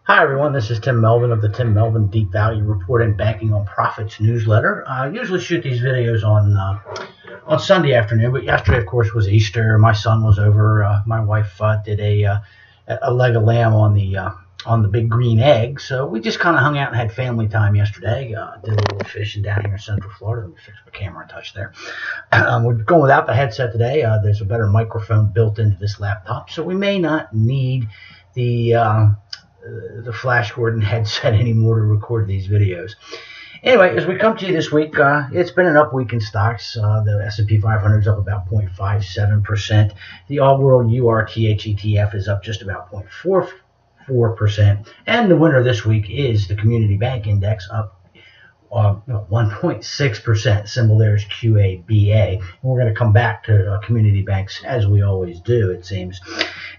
Hi everyone, this is Tim Melvin of the Tim Melvin Deep Value Report and Banking on Profits newsletter. I usually shoot these videos on Sunday afternoon, but yesterday, of course, was Easter. My son was over. My wife did a leg of lamb on the big green egg, so we just kind of hung out and had family time yesterday. Did a little fishing down here in Central Florida. Let me fix my camera and touch there. We're going without the headset today. There's a better microphone built into this laptop, so we may not need the Flash Gordon headset anymore to record these videos. Anyway, as we come to you this week, it's been an up week in stocks. The S&P 500 is up about 0.57%. The All-World URTH ETF is up just about 0.44%. And the winner this week is the Community Bank Index, up 1.6%. Symbol there is QABA. And we're going to come back to community banks as we always do, it seems.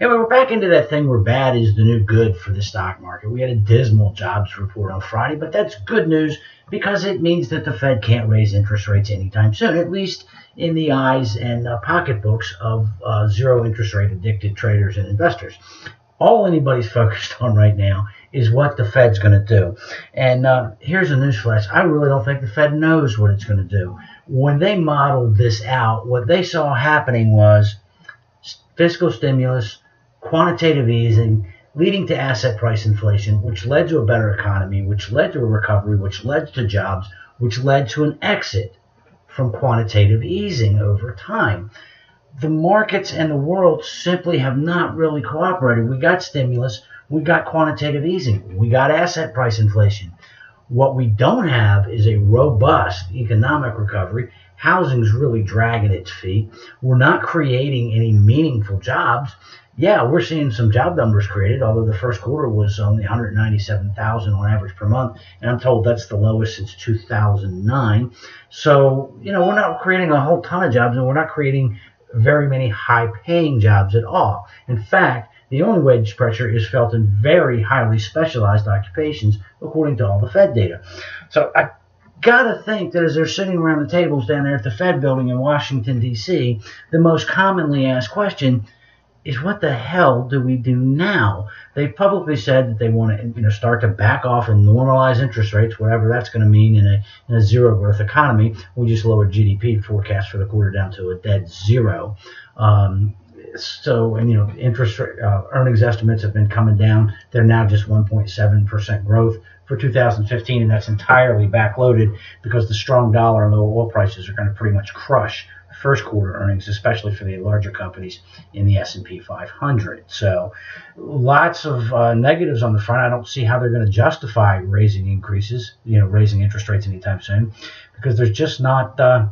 Anyway, we're back into that thing where bad is the new good for the stock market. We had a dismal jobs report on Friday, but that's good news because it means that the Fed can't raise interest rates anytime soon, at least in the eyes and pocketbooks of zero interest rate addicted traders and investors. All anybody's focused on right now is what the Fed's going to do. And here's a newsflash. I really don't think the Fed knows what it's going to do. When they modeled this out, what they saw happening was fiscal stimulus, quantitative easing, leading to asset price inflation, which led to a better economy, which led to a recovery, which led to jobs, which led to an exit from quantitative easing over time. The markets and the world simply have not really cooperated. We got stimulus, we got quantitative easing, we got asset price inflation. What we don't have is a robust economic recovery. Housing's really dragging its feet. We're not creating any meaningful jobs. Yeah, we're seeing some job numbers created, although the first quarter was only 197,000 on average per month, and I'm told that's the lowest since 2009. So, we're not creating a whole ton of jobs, and we're not creating very many high-paying jobs at all. In fact, the only wage pressure is felt in very highly specialized occupations, according to all the Fed data. So I gotta think that as they're sitting around the tables down there at the Fed building in Washington, D.C., the most commonly asked question is, what the hell do we do now? They've publicly said that they want to start to back off and normalize interest rates, whatever that's going to mean in a zero growth economy. We just lowered GDP forecast for the quarter down to a dead zero. Interest rate, earnings estimates have been coming down. They're now just 1.7% growth for 2015, and that's entirely backloaded because the strong dollar and low oil prices are going to pretty much crush first quarter earnings, especially for the larger companies in the S&P 500. So lots of negatives on the front. I don't see how they're going to justify raising interest rates anytime soon, because there's just not the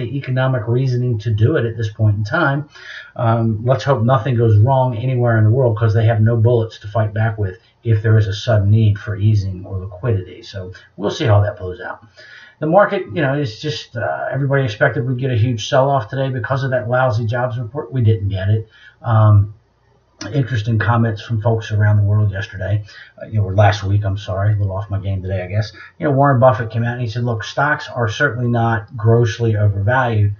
economic reasoning to do it at this point in time. Let's hope nothing goes wrong anywhere in the world, because they have no bullets to fight back with if there is a sudden need for easing or liquidity. So we'll see how that plays out. The market, is just everybody expected we'd get a huge sell-off today because of that lousy jobs report. We didn't get it. Interesting comments from folks around the world yesterday, or last week, I'm sorry, a little off my game today, I guess. Warren Buffett came out and he said, look, stocks are certainly not grossly overvalued.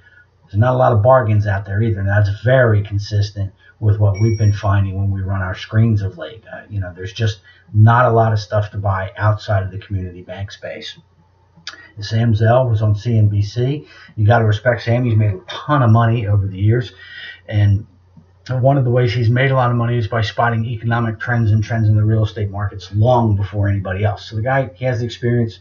There's not a lot of bargains out there either, and that's very consistent with what we've been finding when we run our screens of late. There's just not a lot of stuff to buy outside of the community bank space. Sam Zell was on CNBC. You got to respect Sam. He's made a ton of money over the years, and one of the ways he's made a lot of money is by spotting economic trends and trends in the real estate markets long before anybody else. So the guy, he has the experience,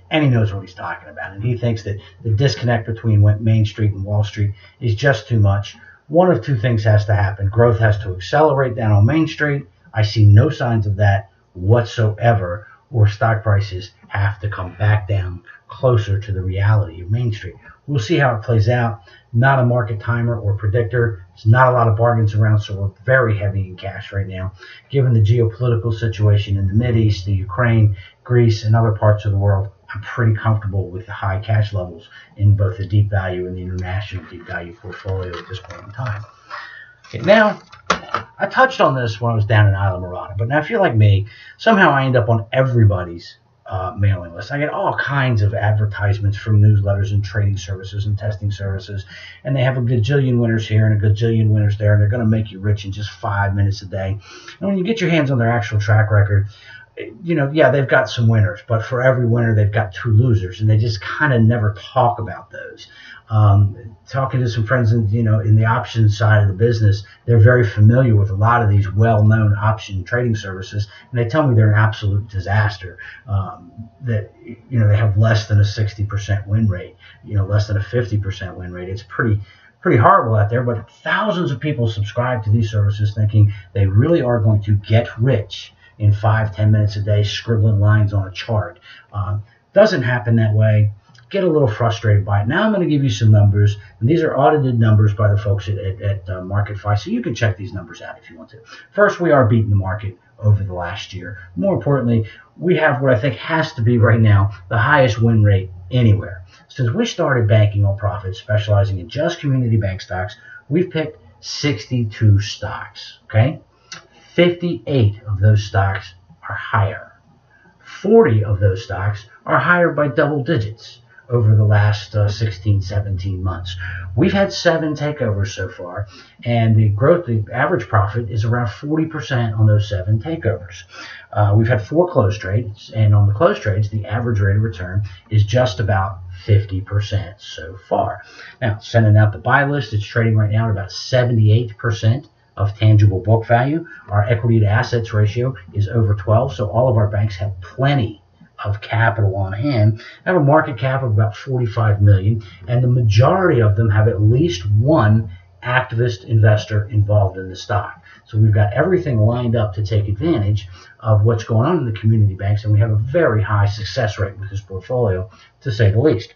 and he knows what he's talking about. And he thinks that the disconnect between Main Street and Wall Street is just too much. One of two things has to happen. Growth has to accelerate down on Main Street. I see no signs of that whatsoever. Or stock prices have to come back down closer to the reality of Main Street. We'll see how it plays out. Not a market timer or predictor. There's not a lot of bargains around, so we're very heavy in cash right now. Given the geopolitical situation in the Mideast, the Ukraine, Greece, and other parts of the world, I'm pretty comfortable with the high cash levels in both the deep value and the international deep value portfolio at this point in time. Okay, now, I touched on this when I was down in Isla Mirada, but now if you're like me, somehow I end up on everybody's mailing list. I get all kinds of advertisements from newsletters and trading services and testing services, and they have a gajillion winners here and a gajillion winners there, and they're going to make you rich in just 5 minutes a day. And when you get your hands on their actual track record, yeah, they've got some winners, but for every winner, they've got 2 losers, and they just kind of never talk about those. Talking to some friends in the option side of the business, they're very familiar with a lot of these well-known option trading services, and they tell me they're an absolute disaster. That they have less than a 60% win rate, less than a 50% win rate. It's pretty horrible out there, but thousands of people subscribe to these services thinking they really are going to get rich in 5-10 minutes a day, scribbling lines on a chart. Doesn't happen that way. Get a little frustrated by it. Now I'm going to give you some numbers, and these are audited numbers by the folks at MarketFi, so you can check these numbers out if you want to. First, we are beating the market over the last year. More importantly, we have what I think has to be right now the highest win rate anywhere. Since we started banking on profit, specializing in just community bank stocks, we've picked 62 stocks, okay? 58 of those stocks are higher. 40 of those stocks are higher by double digits over the last 16, 17 months. We've had 7 takeovers so far, and the average profit is around 40% on those 7 takeovers. We've had 4 closed trades, and on the closed trades, the average rate of return is just about 50% so far. Now, sending out the buy list, it's trading right now at about 78% of tangible book value. Our equity to assets ratio is over 12, so all of our banks have plenty of capital on hand, have a market cap of about 45 million, and the majority of them have at least one activist investor involved in the stock. So we've got everything lined up to take advantage of what's going on in the community banks, and we have a very high success rate with this portfolio, to say the least.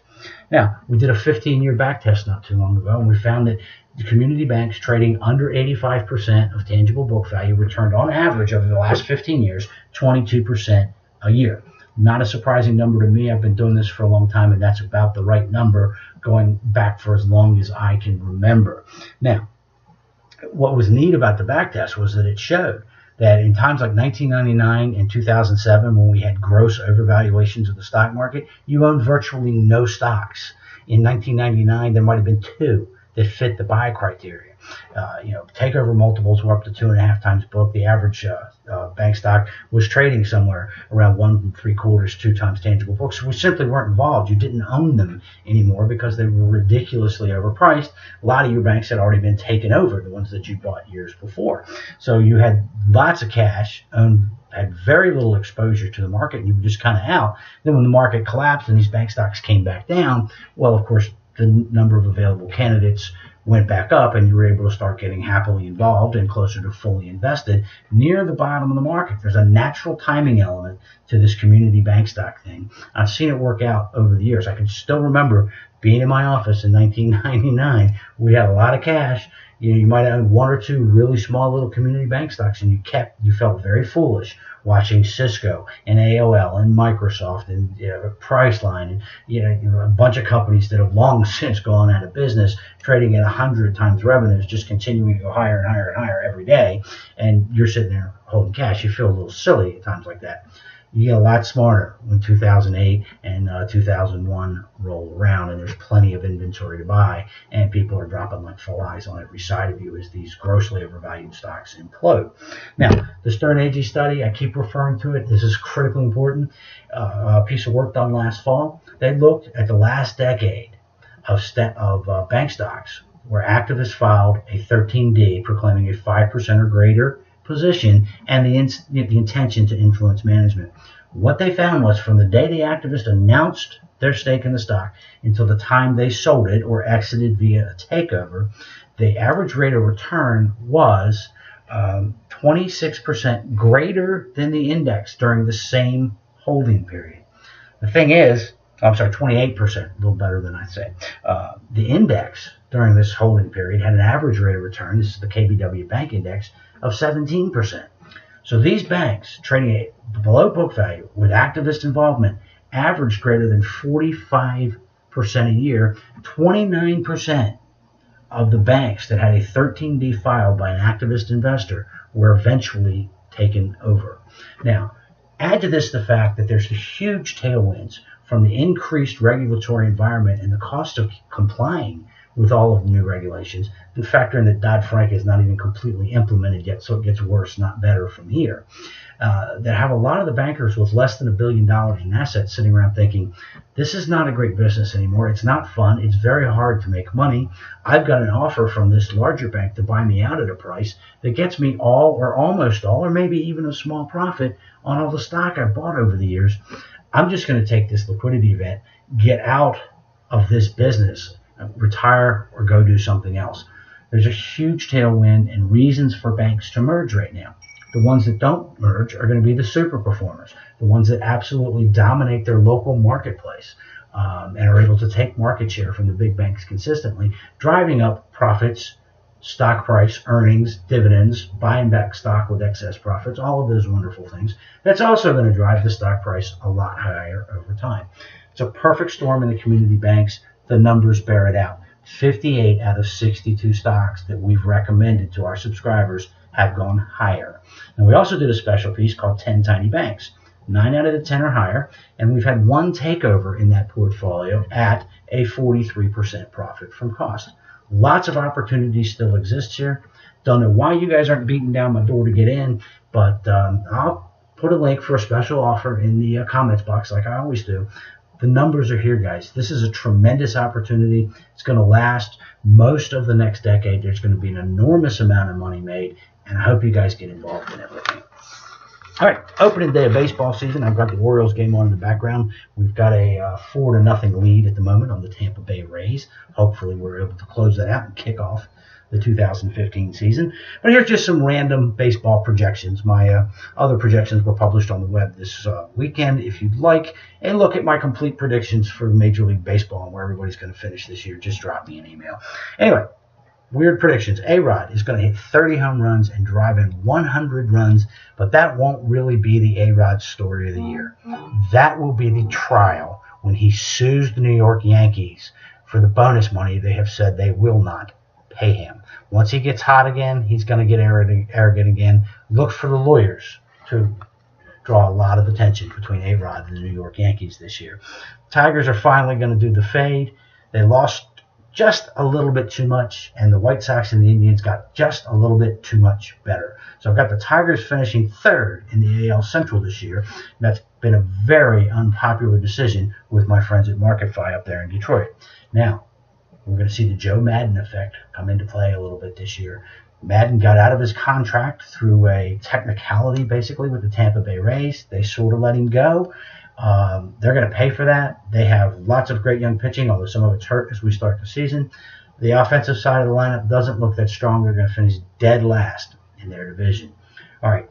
Now, we did a 15-year back test not too long ago, and we found that the community banks trading under 85% of tangible book value returned on average over the last 15 years 22% a year. Not a surprising number to me. I've been doing this for a long time, and that's about the right number going back for as long as I can remember. Now, what was neat about the back test was that it showed that in times like 1999 and 2007, when we had gross overvaluations of the stock market, you owned virtually no stocks. In 1999, there might have been 2 that fit the buy criteria. Takeover multiples were up to 2.5 times book. The average bank stock was trading somewhere around 1 3/4, 2 times tangible book. So we simply weren't involved. You didn't own them anymore because they were ridiculously overpriced. A lot of your banks had already been taken over, the ones that you bought years before. So you had lots of cash, had very little exposure to the market, and you were just kind of out. Then when the market collapsed and these bank stocks came back down, well, of course, the number of available candidates went back up, and you were able to start getting happily involved and closer to fully invested near the bottom of the market. There's a natural timing element to this community bank stock thing. I've seen it work out over the years. I can still remember being in my office in 1999. We had a lot of cash. You might have 1 or 2 really small little community bank stocks, and you felt very foolish watching Cisco and AOL and Microsoft and Priceline and a bunch of companies that have long since gone out of business, trading at 100 times revenues, just continuing to go higher and higher and higher every day, and you're sitting there holding cash. You feel a little silly at times like that. You get a lot smarter when 2008 and 2001 roll around, and there's plenty of inventory to buy, and people are dropping like flies on every side of you as these grossly overvalued stocks implode. Now, the Stern Agee study, I keep referring to it. This is critically important. A piece of work done last fall. They looked at the last decade of bank stocks where activists filed a 13D proclaiming a 5% or greater position and the intention to influence management. What they found was from the day the activist announced their stake in the stock until the time they sold it or exited via a takeover, the average rate of return was 26% greater than the index during the same holding period. The thing is, 28%, a little better than I say. The index during this holding period had an average rate of return, this is the KBW Bank Index, of 17%. So these banks trading below book value with activist involvement averaged greater than 45% a year. 29% of the banks that had a 13D filed by an activist investor were eventually taken over. Now, Add to this the fact that there's the huge tailwinds from the increased regulatory environment and the cost of complying with all of the new regulations, and factor in that Dodd-Frank is not even completely implemented yet, so it gets worse, not better from here. That have a lot of the bankers with less than $1 billion in assets sitting around thinking, this is not a great business anymore. It's not fun. It's very hard to make money. I've got an offer from this larger bank to buy me out at a price that gets me all or almost all or maybe even a small profit on all the stock I've bought over the years. I'm just going to take this liquidity event, get out of this business, retire or go do something else. There's a huge tailwind and reasons for banks to merge right now. The ones that don't merge are going to be the super performers, the ones that absolutely dominate their local marketplace and are able to take market share from the big banks consistently, driving up profits, stock price, earnings, dividends, buying back stock with excess profits, all of those wonderful things. That's also going to drive the stock price a lot higher over time. It's a perfect storm in the community banks. The numbers bear it out. 58 out of 62 stocks that we've recommended to our subscribers have gone higher. And we also did a special piece called 10 Tiny Banks. 9 out of the 10 are higher, and we've had one takeover in that portfolio at a 43% profit from cost. Lots of opportunities still exist here. Don't know why you guys aren't beating down my door to get in, but I'll put a link for a special offer in the comments box like I always do. The numbers are here, guys. This is a tremendous opportunity. It's going to last most of the next decade. There's going to be an enormous amount of money made, and I hope you guys get involved in everything. All right, opening day of baseball season. I've got the Orioles game on in the background. We've got a 4-0 lead at the moment on the Tampa Bay Rays. Hopefully we're able to close that out and kick off the 2015 season. But here's just some random baseball projections. My other projections were published on the web this weekend. If you'd like a look at my complete predictions for Major League Baseball and where everybody's going to finish this year, just drop me an email. Anyway, weird predictions. A-Rod is going to hit 30 home runs and drive in 100 runs, but that won't really be the A-Rod story of the year. That will be the trial when he sues the New York Yankees for the bonus money they have said they will not pay him. Once he gets hot again, he's going to get arrogant again. Look for the lawyers to draw a lot of attention between A-Rod and the New York Yankees this year. Tigers are finally going to do the fade. They lost just a little bit too much, and the White Sox and the Indians got just a little bit too much better. So I've got the Tigers finishing third in the AL Central this year. That's been a very unpopular decision with my friends at MarketFi up there in Detroit. Now, we're going to see the Joe Madden effect come into play a little bit this year. Madden got out of his contract through a technicality, basically, with the Tampa Bay Rays. They sort of let him go. They're going to pay for that. They have lots of great young pitching, although some of it's hurt as we start the season. The offensive side of the lineup doesn't look that strong. They're going to finish dead last in their division. All right.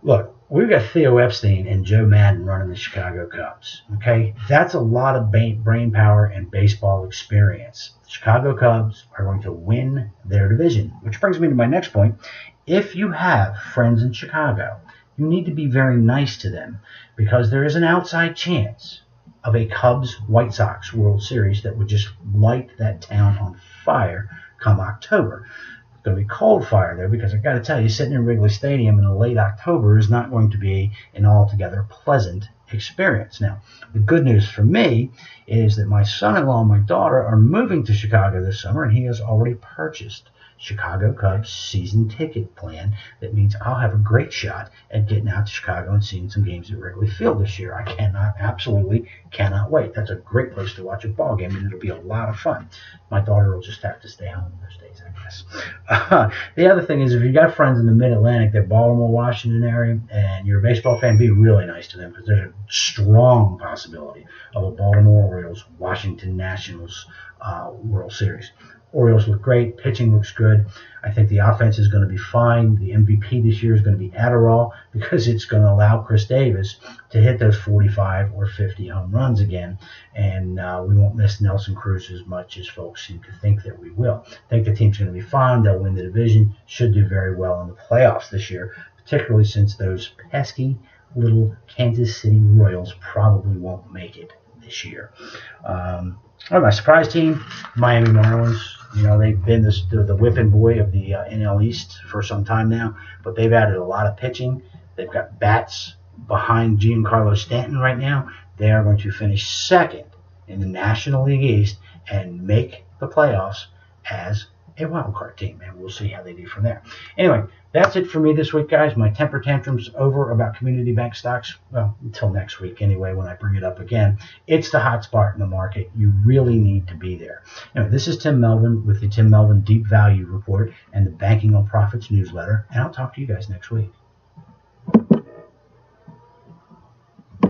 Look, we've got Theo Epstein and Joe Madden running the Chicago Cubs. Okay, that's a lot of brain power and baseball experience. The Chicago Cubs are going to win their division, which brings me to my next point. If you have friends in Chicago, you need to be very nice to them because there is an outside chance of a Cubs-White Sox World Series that would just light that town on fire come October. It's going to be cold fire there because I've got to tell you, sitting in Wrigley Stadium in late October is not going to be an altogether pleasant experience. Now, the good news for me is that my son-in-law and my daughter are moving to Chicago this summer, and he has already purchased Chicago Cubs season ticket plan. That means I'll have a great shot at getting out to Chicago and seeing some games at Wrigley Field this year. I absolutely cannot wait. That's a great place to watch a ball game, and it'll be a lot of fun. My daughter will just have to stay home those days, I guess. The other thing is, if you got friends in the Mid-Atlantic, that Baltimore, Washington area, and you're a baseball fan, be really nice to them because there's a strong possibility of a Baltimore Orioles, Washington Nationals World Series. Orioles look great. Pitching looks good. I think the offense is going to be fine. The MVP this year is going to be Adderall because it's going to allow Chris Davis to hit those 45 or 50 home runs again. And we won't miss Nelson Cruz as much as folks seem to think that we will. I think the team's going to be fine. They'll win the division. Should do very well in the playoffs this year, particularly since those pesky little Kansas City Royals probably won't make it this year. My surprise team, Miami Marlins. You know, they've been the whipping boy of the NL East for some time now, but they've added a lot of pitching. They've got bats behind Giancarlo Stanton right now. They are going to finish second in the National League East and make the playoffs as a wild card team, and we'll see how they do from there. Anyway, that's it for me this week, guys. My temper tantrums over about community bank stocks. Well, until next week anyway, when I bring it up again. It's the hot spot in the market. You really need to be there. Anyway, this is Tim Melvin with the Tim Melvin Deep Value Report and the Banking on Profits newsletter, and I'll talk to you guys next week.